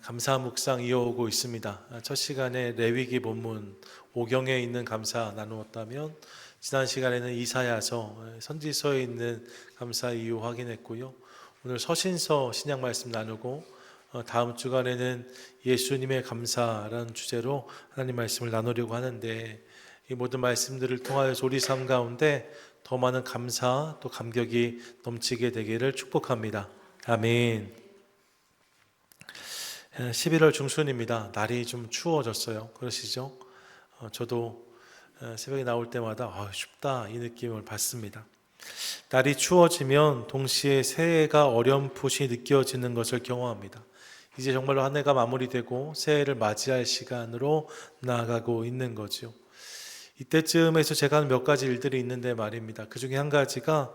감사 묵상 이어오고 있습니다. 첫 시간에 레위기 본문 5경에 있는 감사 나누었다면 지난 시간에는 이사야서 선지서에 있는 감사 이유 확인했고요. 오늘 서신서 신약 말씀 나누고 다음 주간에는 예수님의 감사라는 주제로 하나님 말씀을 나누려고 하는데, 이 모든 말씀들을 통하여서 우리 삶 가운데 더 많은 감사 또 감격이 넘치게 되기를 축복합니다. 아멘. 11월 중순입니다. 날이 좀 추워졌어요. 그러시죠? 저도 새벽에 나올 때마다 춥다 이 느낌을 받습니다. 날이 추워지면 동시에 새해가 어렴풋이 느껴지는 것을 경험합니다. 이제 정말로 한 해가 마무리되고 새해를 맞이할 시간으로 나아가고 있는 거죠. 이때쯤에서 제가 하는 몇 가지 일들이 있는데 말입니다. 그 중에 한 가지가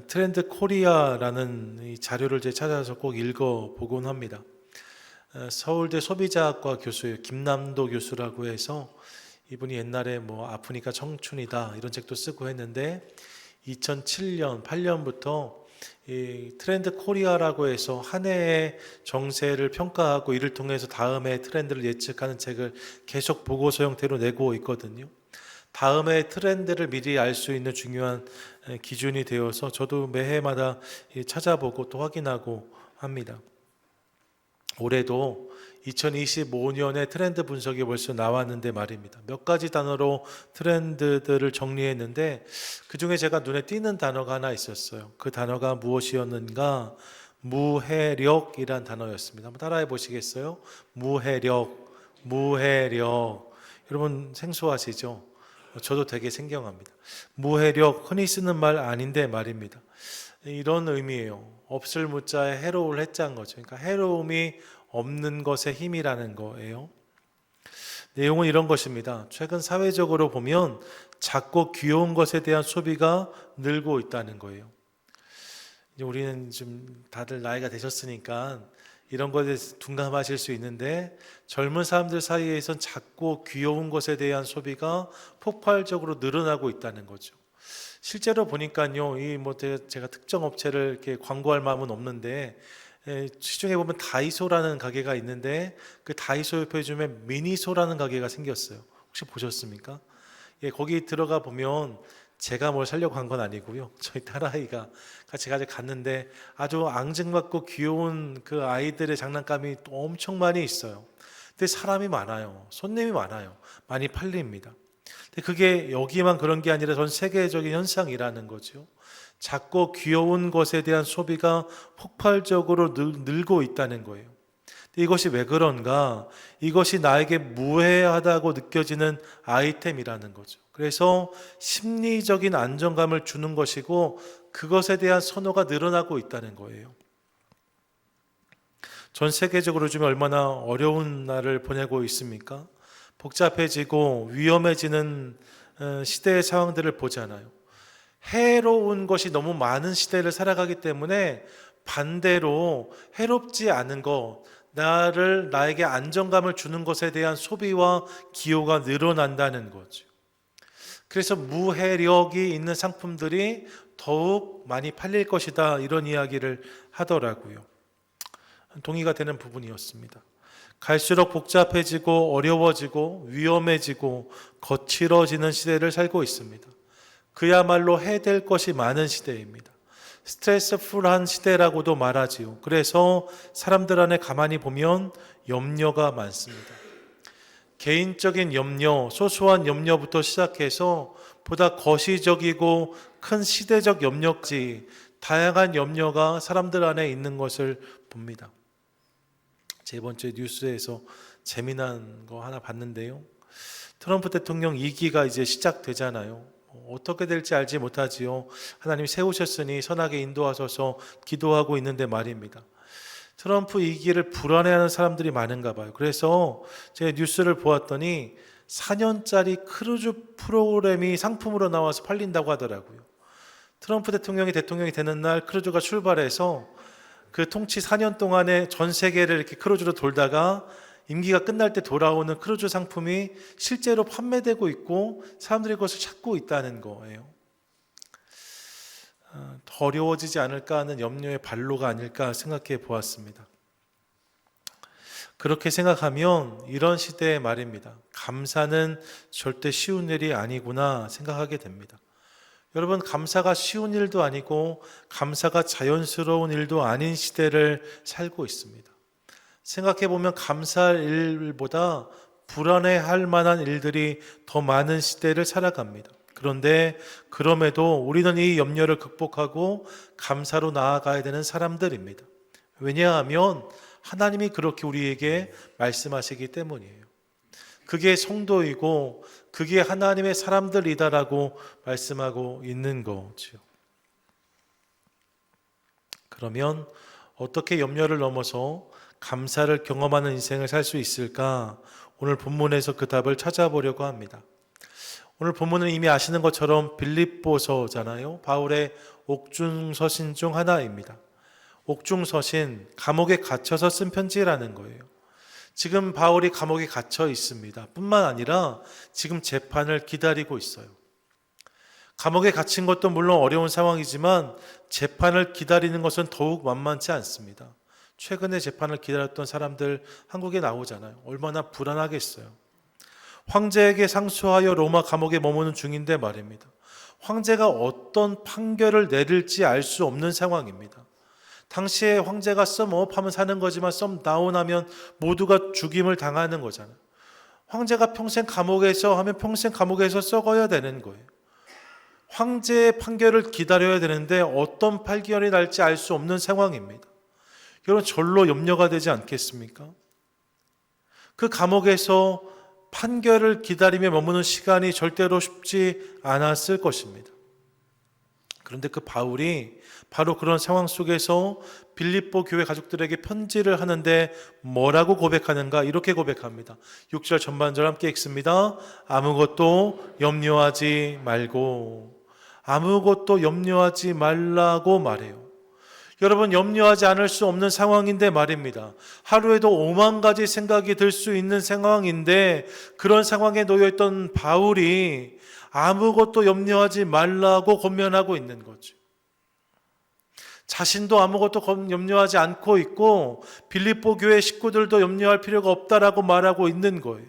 트렌드 코리아라는 이 자료를 찾아서 꼭 읽어보곤 합니다. 서울대 소비자학과 교수예요. 김남도 교수라고 해서 이분이 옛날에 아프니까 청춘이다 이런 책도 쓰고 했는데 2007년, 8년부터 이 트렌드 코리아라고 해서 한 해의 정세를 평가하고 이를 통해서 다음 해 트렌드를 예측하는 책을 계속 보고서 형태로 내고 있거든요. 다음 해 트렌드를 미리 알 수 있는 중요한 기준이 되어서 저도 매해마다 찾아보고 또 확인하고 합니다. 올해도 2025년의 트렌드 분석이 벌써 나왔는데 말입니다. 몇 가지 단어로 트렌드들을 정리했는데 그중에 제가 눈에 띄는 단어가 하나 있었어요. 그 단어가 무엇이었는가? 무해력이란 단어였습니다. 한번 따라해 보시겠어요? 무해력, 무해력. 여러분 생소하시죠? 저도 되게 생경합니다. 무해력, 흔히 쓰는 말 아닌데 말입니다. 이런 의미예요. 없을 무자에 해로울 해자인 거죠. 그러니까 해로움이 없는 것의 힘이라는 거예요. 내용은 이런 것입니다. 최근 사회적으로 보면 작고 귀여운 것에 대한 소비가 늘고 있다는 거예요. 이제 우리는 좀 다들 나이가 되셨으니까 이런 것에 대해서 둔감하실 수 있는데 젊은 사람들 사이에선 작고 귀여운 것에 대한 소비가 폭발적으로 늘어나고 있다는 거죠. 실제로 보니까요, 제가 특정 업체를 이렇게 광고할 마음은 없는데, 시중에 보면 다이소라는 가게가 있는데, 그 다이소 옆에 요즘에 미니소라는 가게가 생겼어요. 혹시 보셨습니까? 거기 들어가 보면 제가 뭘 사려고 한 건 아니고요. 저희 딸아이가 같이 갔는데 아주 앙증맞고 귀여운 그 아이들의 장난감이 또 엄청 많이 있어요. 근데 사람이 많아요. 손님이 많아요. 많이 팔립니다. 그게 여기만 그런 게 아니라 전 세계적인 현상이라는 거죠. 작고 귀여운 것에 대한 소비가 폭발적으로 늘고 있다는 거예요. 이것이 왜 그런가? 이것이 나에게 무해하다고 느껴지는 아이템이라는 거죠. 그래서 심리적인 안정감을 주는 것이고 그것에 대한 선호가 늘어나고 있다는 거예요. 전 세계적으로 요즘 얼마나 어려운 날을 보내고 있습니까? 복잡해지고 위험해지는 시대의 상황들을 보잖아요. 해로운 것이 너무 많은 시대를 살아가기 때문에 반대로 해롭지 않은 것, 나에게 안정감을 주는 것에 대한 소비와 기호가 늘어난다는 거죠. 그래서 무해력이 있는 상품들이 더욱 많이 팔릴 것이다 이런 이야기를 하더라고요. 동의가 되는 부분이었습니다. 갈수록 복잡해지고 어려워지고 위험해지고 거칠어지는 시대를 살고 있습니다. 그야말로 해될 것이 많은 시대입니다. 스트레스풀한 시대라고도 말하지요. 그래서 사람들 안에 가만히 보면 염려가 많습니다. 개인적인 염려, 소소한 염려부터 시작해서 보다 거시적이고 큰 시대적 염려까지 다양한 염려가 사람들 안에 있는 것을 봅니다. 제 번째 뉴스에서 재미난 거 하나 봤는데요. 트럼프 대통령 2기가 이제 시작되잖아요. 어떻게 될지 알지 못하지요. 하나님이 세우셨으니 선하게 인도하셔서 기도하고 있는데 말입니다. 트럼프 2기를 불안해하는 사람들이 많은가 봐요. 그래서 제가 뉴스를 보았더니 4년짜리 크루즈 프로그램이 상품으로 나와서 팔린다고 하더라고요. 트럼프 대통령이 되는 날 크루즈가 출발해서 그 통치 4년 동안에 전 세계를 이렇게 크루즈로 돌다가 임기가 끝날 때 돌아오는 크루즈 상품이 실제로 판매되고 있고 사람들이 그것을 찾고 있다는 거예요. 더 어려워지지 않을까 하는 염려의 발로가 아닐까 생각해 보았습니다. 그렇게 생각하면 이런 시대에 말입니다. 감사는 절대 쉬운 일이 아니구나 생각하게 됩니다. 여러분, 감사가 쉬운 일도 아니고 감사가 자연스러운 일도 아닌 시대를 살고 있습니다. 생각해 보면 감사할 일보다 불안해할 만한 일들이 더 많은 시대를 살아갑니다. 그런데 그럼에도 우리는 이 염려를 극복하고 감사로 나아가야 되는 사람들입니다. 왜냐하면 하나님이 그렇게 우리에게 말씀하시기 때문이에요. 그게 성도이고 그게 하나님의 사람들이다라고 말씀하고 있는 거죠. 그러면 어떻게 염려를 넘어서 감사를 경험하는 인생을 살 수 있을까? 오늘 본문에서 그 답을 찾아보려고 합니다. 오늘 본문은 이미 아시는 것처럼 빌립보서잖아요. 바울의 옥중서신 중 하나입니다. 옥중서신, 감옥에 갇혀서 쓴 편지라는 거예요. 지금 바울이 감옥에 갇혀 있습니다. 뿐만 아니라 지금 재판을 기다리고 있어요. 감옥에 갇힌 것도 물론 어려운 상황이지만 재판을 기다리는 것은 더욱 만만치 않습니다. 최근에 재판을 기다렸던 사람들 한국에 나오잖아요. 얼마나 불안하겠어요. 황제에게 상소하여 로마 감옥에 머무는 중인데 말입니다. 황제가 어떤 판결을 내릴지 알 수 없는 상황입니다. 당시에 황제가 썸업 하면 사는 거지만 썸 다운 하면 모두가 죽임을 당하는 거잖아요. 황제가 평생 감옥에서 하면 평생 감옥에서 썩어야 되는 거예요. 황제의 판결을 기다려야 되는데 어떤 판결이 날지 알 수 없는 상황입니다. 여러분, 절로 염려가 되지 않겠습니까? 그 감옥에서 판결을 기다리며 머무는 시간이 절대로 쉽지 않았을 것입니다. 그런데 그 바울이 바로 그런 상황 속에서 빌립보 교회 가족들에게 편지를 하는데 뭐라고 고백하는가? 이렇게 고백합니다. 6절 전반절 함께 읽습니다. 아무것도 염려하지 말고, 아무것도 염려하지 말라고 말해요. 여러분, 염려하지 않을 수 없는 상황인데 말입니다. 하루에도 5만 가지 생각이 들 수 있는 상황인데 그런 상황에 놓여있던 바울이 아무것도 염려하지 말라고 권면하고 있는 거죠. 자신도 아무것도 염려하지 않고 있고 빌립보 교회 식구들도 염려할 필요가 없다라고 말하고 있는 거예요.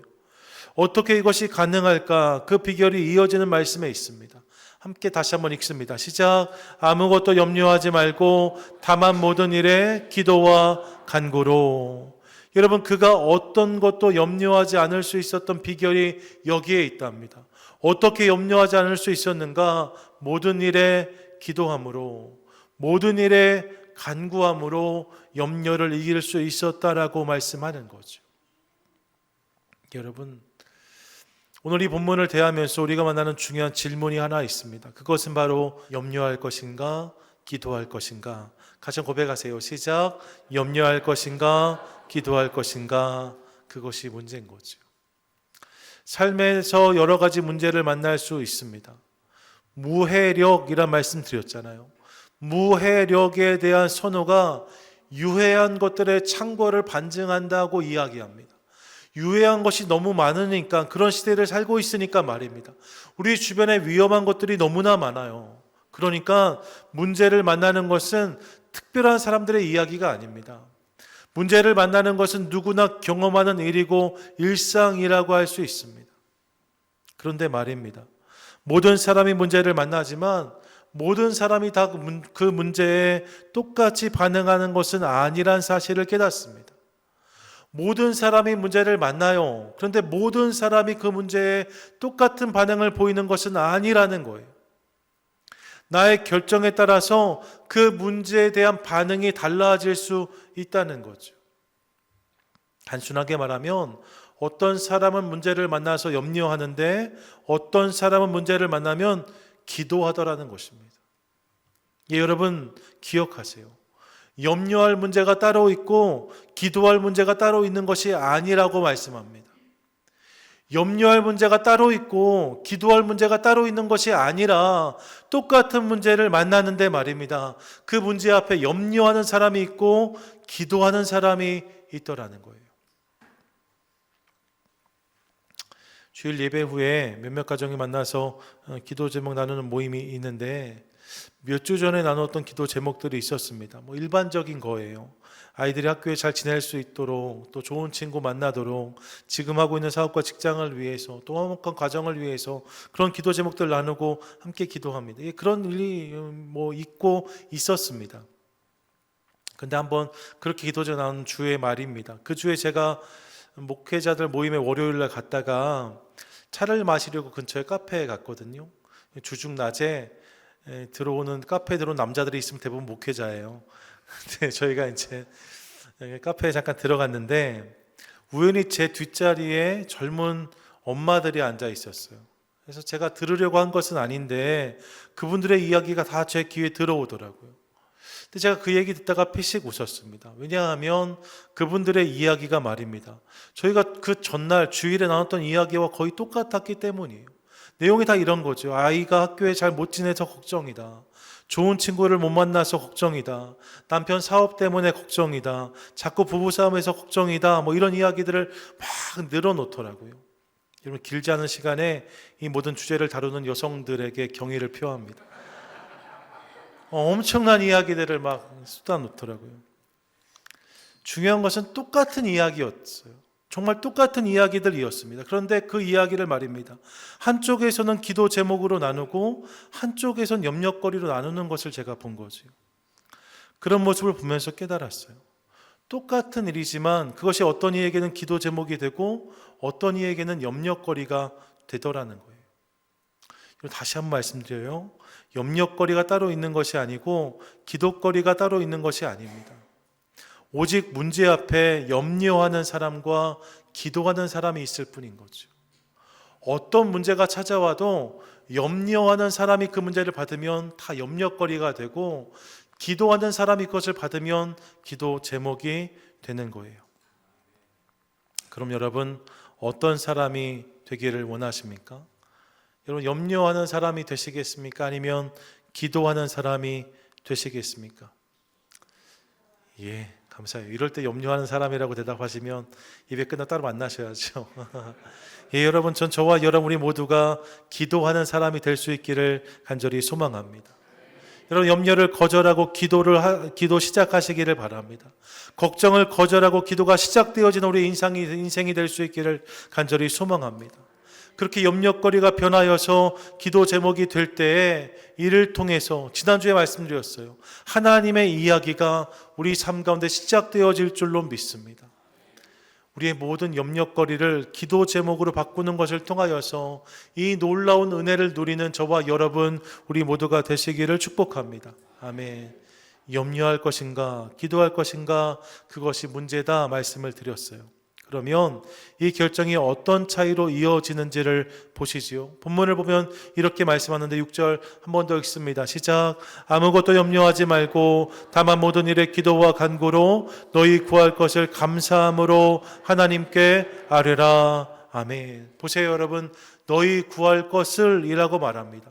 어떻게 이것이 가능할까? 그 비결이 이어지는 말씀에 있습니다. 함께 다시 한번 읽습니다. 시작. 아무것도 염려하지 말고 다만 모든 일에 기도와 간구로. 여러분, 그가 어떤 것도 염려하지 않을 수 있었던 비결이 여기에 있답니다. 어떻게 염려하지 않을 수 있었는가? 모든 일에 기도함으로, 모든 일에 간구함으로 염려를 이길 수 있었다라고 말씀하는 거죠. 여러분, 오늘 이 본문을 대하면서 우리가 만나는 중요한 질문이 하나 있습니다. 그것은 바로 염려할 것인가, 기도할 것인가? 같이 고백하세요. 시작. 염려할 것인가, 기도할 것인가? 그것이 문제인 거죠. 삶에서 여러 가지 문제를 만날 수 있습니다. 무해력이란 말씀 드렸잖아요. 무해력에 대한 선호가 유해한 것들의 창궐을 반증한다고 이야기합니다. 유해한 것이 너무 많으니까, 그런 시대를 살고 있으니까 말입니다. 우리 주변에 위험한 것들이 너무나 많아요. 그러니까 문제를 만나는 것은 특별한 사람들의 이야기가 아닙니다. 문제를 만나는 것은 누구나 경험하는 일이고 일상이라고 할 수 있습니다. 그런데 말입니다. 모든 사람이 문제를 만나지만 모든 사람이 다 그 문제에 똑같이 반응하는 것은 아니란 사실을 깨닫습니다. 모든 사람이 문제를 만나요. 그런데 모든 사람이 그 문제에 똑같은 반응을 보이는 것은 아니라는 거예요. 나의 결정에 따라서 그 문제에 대한 반응이 달라질 수 있다는 거죠. 단순하게 말하면 어떤 사람은 문제를 만나서 염려하는데 어떤 사람은 문제를 만나면 기도하더라는 것입니다. 예, 여러분 기억하세요. 염려할 문제가 따로 있고 기도할 문제가 따로 있는 것이 아니라고 말씀합니다. 염려할 문제가 따로 있고 기도할 문제가 따로 있는 것이 아니라 똑같은 문제를 만나는데 말입니다. 그 문제 앞에 염려하는 사람이 있고 기도하는 사람이 있더라는 거예요. 주일 예배 후에 몇몇 가정이 만나서 기도 제목 나누는 모임이 있는데 몇 주 전에 나눴던 기도 제목들이 있었습니다. 일반적인 거예요. 아이들이 학교에 잘 지낼 수 있도록, 또 좋은 친구 만나도록, 지금 하고 있는 사업과 직장을 위해서, 또 화목한 가정을 위해서 그런 기도 제목들 나누고 함께 기도합니다. 그런 일이 있고 있었습니다. 근데 한번 그렇게 기도 제목 나눈 주의 말입니다. 그 주에 제가 목회자들 모임에 월요일날 갔다가 차를 마시려고 근처에 카페에 갔거든요. 주중 낮에 들어오는 카페에 들어온 남자들이 있으면 대부분 목회자예요. 근데 저희가 이제 카페에 잠깐 들어갔는데 우연히 제 뒷자리에 젊은 엄마들이 앉아 있었어요. 그래서 제가 들으려고 한 것은 아닌데 그분들의 이야기가 다 제 귀에 들어오더라고요. 근데 제가 그 얘기 듣다가 피식 웃었습니다. 왜냐하면 그분들의 이야기가 말입니다. 저희가 그 전날 주일에 나눴던 이야기와 거의 똑같았기 때문이에요. 내용이 다 이런 거죠. 아이가 학교에 잘 못 지내서 걱정이다. 좋은 친구를 못 만나서 걱정이다. 남편 사업 때문에 걱정이다. 자꾸 부부싸움에서 걱정이다. 이런 이야기들을 막 늘어놓더라고요. 여러분, 길지 않은 시간에 이 모든 주제를 다루는 여성들에게 경의를 표합니다. 엄청난 이야기들을 막 쏟아놓더라고요. 중요한 것은 똑같은 이야기였어요. 정말 똑같은 이야기들이었습니다. 그런데 그 이야기를 말입니다. 한쪽에서는 기도 제목으로 나누고 한쪽에서는 염려거리로 나누는 것을 제가 본 거죠. 그런 모습을 보면서 깨달았어요. 똑같은 일이지만 그것이 어떤 이에게는 기도 제목이 되고 어떤 이에게는 염려거리가 되더라는 거예요. 다시 한번 말씀드려요. 염려거리가 따로 있는 것이 아니고 기도거리가 따로 있는 것이 아닙니다. 오직 문제 앞에 염려하는 사람과 기도하는 사람이 있을 뿐인 거죠. 어떤 문제가 찾아와도 염려하는 사람이 그 문제를 받으면 다 염려거리가 되고 기도하는 사람이 그것을 받으면 기도 제목이 되는 거예요. 그럼 여러분, 어떤 사람이 되기를 원하십니까? 여러분, 염려하는 사람이 되시겠습니까? 아니면 기도하는 사람이 되시겠습니까? 예, 감사해요. 이럴 때 염려하는 사람이라고 대답하시면 예배 끝나 따로 만나셔야죠. 예, 여러분, 저와 여러분 우리 모두가 기도하는 사람이 될 수 있기를 간절히 소망합니다. 여러분, 염려를 거절하고 기도 시작하시기를 바랍니다. 걱정을 거절하고 기도가 시작되어지는 우리 인생이 될 수 있기를 간절히 소망합니다. 그렇게 염려거리가 변하여서 기도 제목이 될 때에 이를 통해서 지난주에 말씀드렸어요. 하나님의 이야기가 우리 삶 가운데 시작되어질 줄로 믿습니다. 우리의 모든 염려거리를 기도 제목으로 바꾸는 것을 통하여서 이 놀라운 은혜를 누리는 저와 여러분 우리 모두가 되시기를 축복합니다. 아멘. 염려할 것인가 기도할 것인가 그것이 문제다 말씀을 드렸어요. 그러면 이 결정이 어떤 차이로 이어지는지를 보시지요. 본문을 보면 이렇게 말씀하는데 6절 한 번 더 읽습니다. 시작. 아무것도 염려하지 말고 다만 모든 일에 기도와 간구로 너희 구할 것을 감사함으로 하나님께 아뢰라. 아멘. 보세요, 여러분. 너희 구할 것을 이라고 말합니다.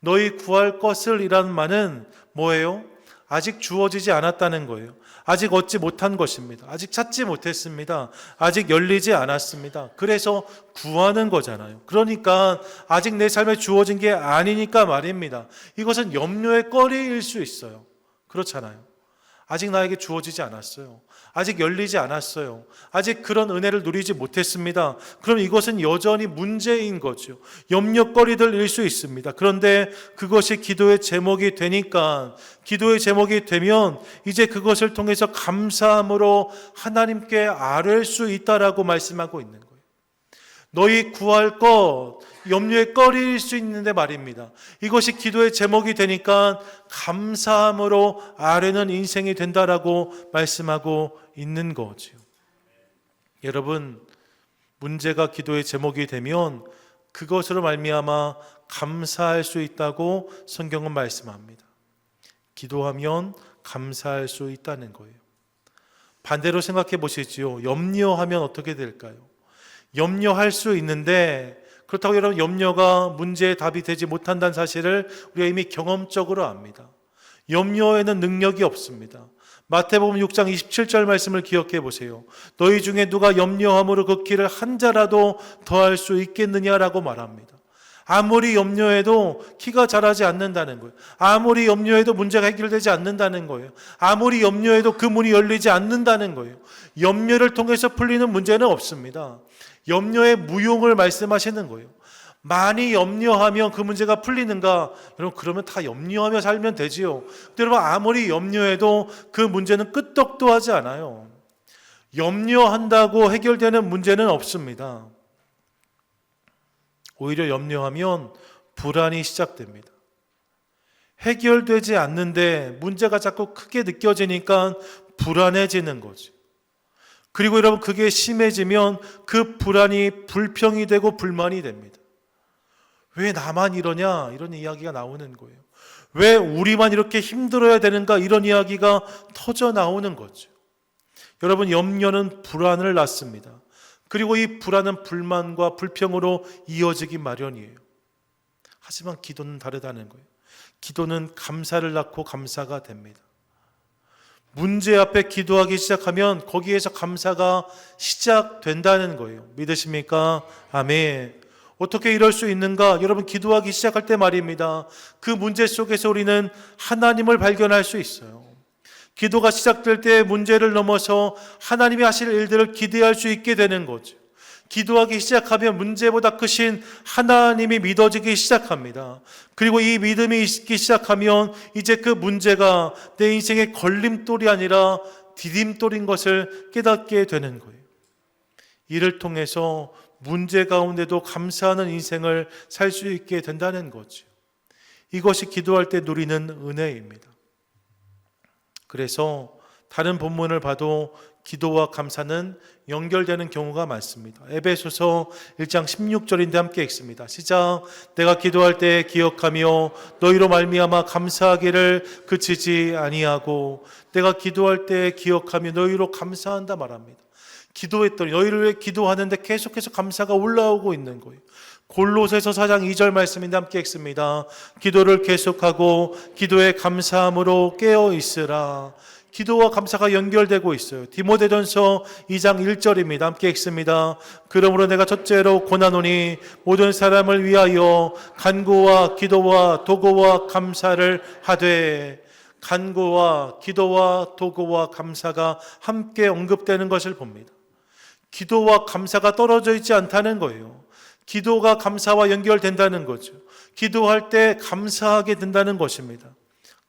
너희 구할 것을 이라는 말은 뭐예요? 아직 주어지지 않았다는 거예요. 아직 얻지 못한 것입니다. 아직 찾지 못했습니다. 아직 열리지 않았습니다. 그래서 구하는 거잖아요. 그러니까 아직 내 삶에 주어진 게 아니니까 말입니다. 이것은 염려의 거리일 수 있어요. 그렇잖아요. 아직 나에게 주어지지 않았어요. 아직 열리지 않았어요. 아직 그런 은혜를 누리지 못했습니다. 그럼 이것은 여전히 문제인 거죠. 염려거리들일 수 있습니다. 그런데 그것이 기도의 제목이 되니까, 기도의 제목이 되면 이제 그것을 통해서 감사함으로 하나님께 아뢰 수 있다라고 말씀하고 있는 거예요. 너희 구할 것, 염려의 거리일 수 있는데 말입니다. 이것이 기도의 제목이 되니까 감사함으로 아뢰는 인생이 된다라고 말씀하고 있는 거죠. 여러분, 문제가 기도의 제목이 되면 그것으로 말미암아 감사할 수 있다고 성경은 말씀합니다. 기도하면 감사할 수 있다는 거예요. 반대로 생각해 보시지요. 염려하면 어떻게 될까요? 염려할 수 있는데 그렇다고 여러분 염려가 문제의 답이 되지 못한다는 사실을 우리가 이미 경험적으로 압니다. 염려에는 능력이 없습니다. 마태복음 6장 27절 말씀을 기억해 보세요. 너희 중에 누가 염려함으로 그 길을 한 자라도 더할 수 있겠느냐라고 말합니다. 아무리 염려해도 키가 자라지 않는다는 거예요. 아무리 염려해도 문제가 해결되지 않는다는 거예요. 아무리 염려해도 그 문이 열리지 않는다는 거예요. 염려를 통해서 풀리는 문제는 없습니다. 염려의 무용을 말씀하시는 거예요. 많이 염려하면 그 문제가 풀리는가? 여러분, 그러면 다 염려하며 살면 되지요. 근데 여러분, 아무리 염려해도 그 문제는 끄떡도 하지 않아요. 염려한다고 해결되는 문제는 없습니다. 오히려 염려하면 불안이 시작됩니다. 해결되지 않는데 문제가 자꾸 크게 느껴지니까 불안해지는 거죠. 그리고 여러분, 그게 심해지면 그 불안이 불평이 되고 불만이 됩니다. 왜 나만 이러냐? 이런 이야기가 나오는 거예요. 왜 우리만 이렇게 힘들어야 되는가? 이런 이야기가 터져 나오는 거죠. 여러분, 염려는 불안을 낳습니다. 그리고 이 불안은 불만과 불평으로 이어지기 마련이에요. 하지만 기도는 다르다는 거예요. 기도는 감사를 낳고 감사가 됩니다. 문제 앞에 기도하기 시작하면 거기에서 감사가 시작된다는 거예요. 믿으십니까? 아멘. 어떻게 이럴 수 있는가? 여러분, 기도하기 시작할 때 말입니다. 그 문제 속에서 우리는 하나님을 발견할 수 있어요. 기도가 시작될 때 문제를 넘어서 하나님이 하실 일들을 기대할 수 있게 되는 거죠. 기도하기 시작하면 문제보다 크신 하나님이 믿어지기 시작합니다. 그리고 이 믿음이 있기 시작하면 이제 그 문제가 내 인생의 걸림돌이 아니라 디딤돌인 것을 깨닫게 되는 거예요. 이를 통해서 문제 가운데도 감사하는 인생을 살 수 있게 된다는 거죠. 이것이 기도할 때 누리는 은혜입니다. 그래서 다른 본문을 봐도 기도와 감사는 연결되는 경우가 많습니다. 에베소서 1장 16절인데 함께 읽습니다. 시작. 내가 기도할 때 기억하며 너희로 말미암아 감사하기를 그치지 아니하고, 내가 기도할 때 기억하며 너희로 감사한다 말합니다. 기도했더니, 너희를 위해 기도하는데 계속해서 감사가 올라오고 있는 거예요. 골로새서 4장 2절 말씀인데 함께 읽습니다. 기도를 계속하고 기도에 감사함으로 깨어 있으라. 기도와 감사가 연결되고 있어요. 디모데전서 2장 1절입니다. 함께 읽습니다. 그러므로 내가 첫째로 권하노니 모든 사람을 위하여 간구와 기도와 도구와 감사를 하되. 간구와 기도와 도구와 감사가 함께 언급되는 것을 봅니다. 기도와 감사가 떨어져 있지 않다는 거예요. 기도가 감사와 연결된다는 거죠. 기도할 때 감사하게 된다는 것입니다.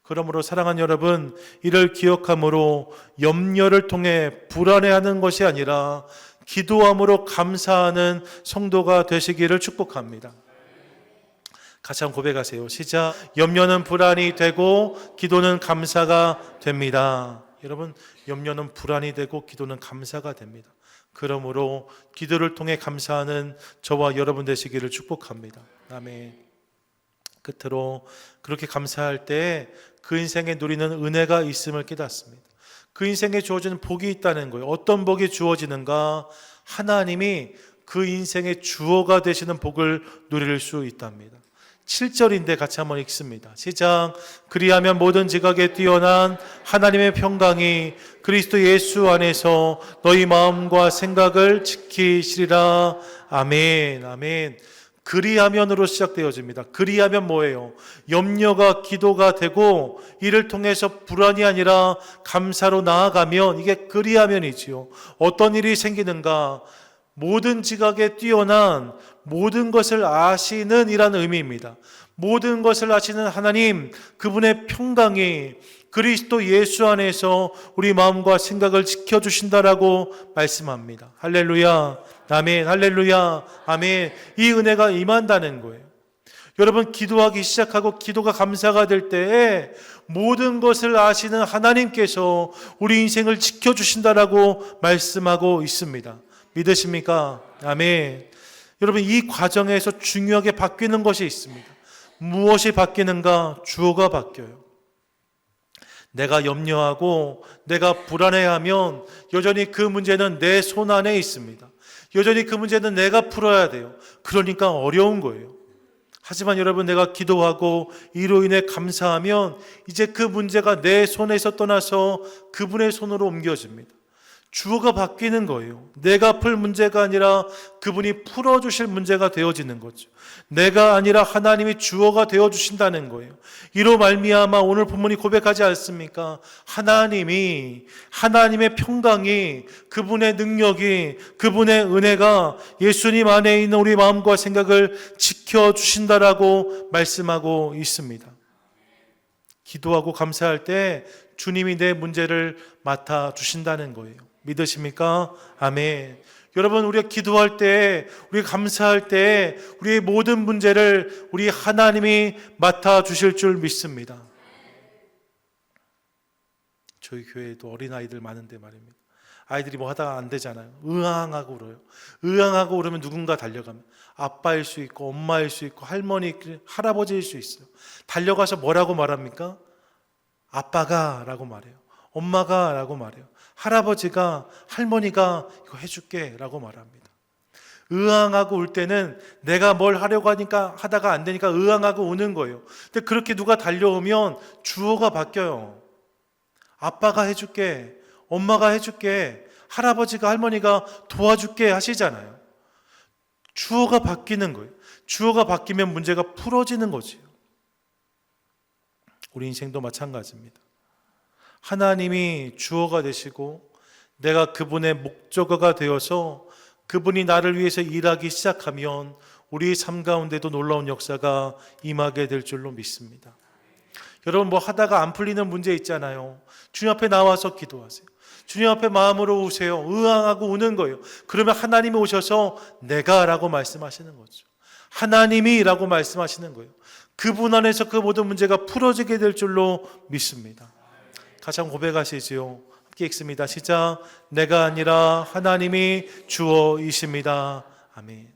그러므로 사랑하는 여러분, 이를 기억함으로 염려를 통해 불안해하는 것이 아니라 기도함으로 감사하는 성도가 되시기를 축복합니다. 같이 한번 고백하세요. 시작. 염려는 불안이 되고 기도는 감사가 됩니다. 여러분, 염려는 불안이 되고 기도는 감사가 됩니다. 그러므로 기도를 통해 감사하는 저와 여러분 되시기를 축복합니다. 아멘. 끝으로 그렇게 감사할 때 그 인생에 누리는 은혜가 있음을 깨닫습니다. 그 인생에 주어지는 복이 있다는 거예요. 어떤 복이 주어지는가? 하나님이 그 인생의 주어가 되시는 복을 누릴 수 있답니다. 7절인데 같이 한번 읽습니다. 시작. 그리하면 모든 지각에 뛰어난 하나님의 평강이 그리스도 예수 안에서 너희 마음과 생각을 지키시리라. 아멘. 아멘. 그리하면으로 시작되어집니다. 그리하면 뭐예요? 염려가 기도가 되고 이를 통해서 불안이 아니라 감사로 나아가면 이게 그리하면이지요. 어떤 일이 생기는가? 모든 지각에 뛰어난 모든 것을 아시는 이라는 의미입니다. 모든 것을 아시는 하나님, 그분의 평강이 그리스도 예수 안에서 우리 마음과 생각을 지켜주신다라고 말씀합니다. 할렐루야, 아멘, 할렐루야, 아멘. 이 은혜가 임한다는 거예요. 여러분, 기도하기 시작하고 기도가 감사가 될 때에 모든 것을 아시는 하나님께서 우리 인생을 지켜주신다라고 말씀하고 있습니다. 믿으십니까? 아멘. 여러분, 이 과정에서 중요하게 바뀌는 것이 있습니다. 무엇이 바뀌는가? 주어가 바뀌어요. 내가 염려하고 내가 불안해하면 여전히 그 문제는 내 손 안에 있습니다. 여전히 그 문제는 내가 풀어야 돼요. 그러니까 어려운 거예요. 하지만 여러분, 내가 기도하고 이로 인해 감사하면 이제 그 문제가 내 손에서 떠나서 그분의 손으로 옮겨집니다. 주어가 바뀌는 거예요. 내가 풀 문제가 아니라 그분이 풀어주실 문제가 되어지는 거죠. 내가 아니라 하나님이 주어가 되어주신다는 거예요. 이로 말미암아 오늘 본문이 고백하지 않습니까? 하나님의 평강이, 그분의 능력이, 그분의 은혜가 예수님 안에 있는 우리 마음과 생각을 지켜주신다라고 말씀하고 있습니다. 기도하고 감사할 때 주님이 내 문제를 맡아주신다는 거예요. 믿으십니까? 아멘. 여러분, 우리가 기도할 때, 우리가 감사할 때 우리의 모든 문제를 우리 하나님이 맡아주실 줄 믿습니다. 저희 교회에도 어린아이들 많은데 말입니다. 아이들이 뭐 하다가 안 되잖아요. 으앙하고 울어요. 으앙하고 울으면 누군가 달려가면 아빠일 수 있고 엄마일 수 있고 할머니, 할아버지일 수 있어요. 달려가서 뭐라고 말합니까? 아빠가 라고 말해요. 엄마가 라고 말해요. 할아버지가, 할머니가 이거 해줄게 라고 말합니다. 으앙하고 울 때는 내가 뭘 하려고 하다가 안 되니까 으앙하고 우는 거예요. 근데 그렇게 누가 달려오면 주어가 바뀌어요. 아빠가 해줄게, 엄마가 해줄게, 할아버지가, 할머니가 도와줄게 하시잖아요. 주어가 바뀌는 거예요. 주어가 바뀌면 문제가 풀어지는 거지요. 우리 인생도 마찬가지입니다. 하나님이 주어가 되시고 내가 그분의 목적어가 되어서 그분이 나를 위해서 일하기 시작하면 우리 삶 가운데도 놀라운 역사가 임하게 될 줄로 믿습니다. 여러분, 뭐 하다가 안 풀리는 문제 있잖아요. 주님 앞에 나와서 기도하세요. 주님 앞에 마음으로 우세요. 으앙하고 우는 거예요. 그러면 하나님이 오셔서 내가 라고 말씀하시는 거죠. 하나님이 라고 말씀하시는 거예요. 그분 안에서 그 모든 문제가 풀어지게 될 줄로 믿습니다. 같이 한번 고백하시지요. 함께 읽습니다. 시작. 내가 아니라 하나님이 주어이십니다. 아멘.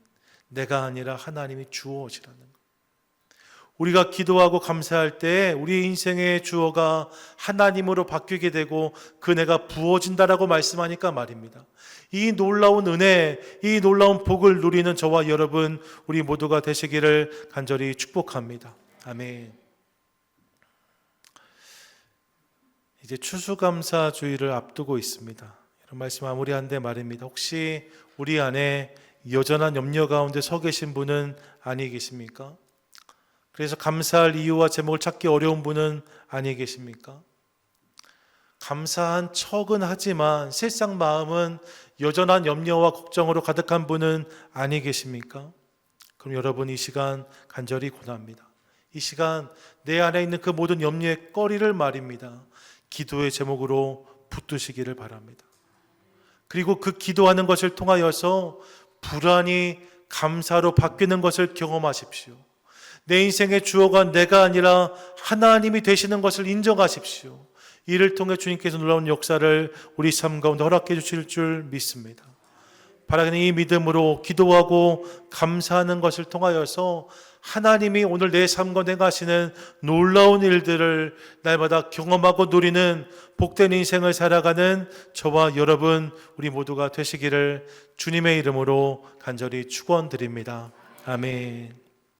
내가 아니라 하나님이 주어시라는 것. 우리가 기도하고 감사할 때 우리 인생의 주어가 하나님으로 바뀌게 되고 그 은혜가 부어진다라고 말씀하니까 말입니다. 이 놀라운 은혜, 이 놀라운 복을 누리는 저와 여러분, 우리 모두가 되시기를 간절히 축복합니다. 아멘. 이제 추수감사주의를 앞두고 있습니다. 이런 말씀 마무리한데 말입니다. 혹시 우리 안에 여전한 염려 가운데 서 계신 분은 아니 계십니까? 그래서 감사할 이유와 제목을 찾기 어려운 분은 아니 계십니까? 감사한 척은 하지만 실상 마음은 여전한 염려와 걱정으로 가득한 분은 아니 계십니까? 그럼 여러분, 이 시간 간절히 권합니다. 이 시간 내 안에 있는 그 모든 염려의 꺼리를 말입니다, 기도의 제목으로 붙드시기를 바랍니다. 그리고 그 기도하는 것을 통하여서 불안이 감사로 바뀌는 것을 경험하십시오. 내 인생의 주어가 내가 아니라 하나님이 되시는 것을 인정하십시오. 이를 통해 주님께서 놀라운 역사를 우리 삶 가운데 허락해 주실 줄 믿습니다. 바라기는 이 믿음으로 기도하고 감사하는 것을 통하여서 하나님이 오늘 내 삶 가운데 행하시는 놀라운 일들을 날마다 경험하고 누리는 복된 인생을 살아가는 저와 여러분, 우리 모두가 되시기를 주님의 이름으로 간절히 축원드립니다. 아멘.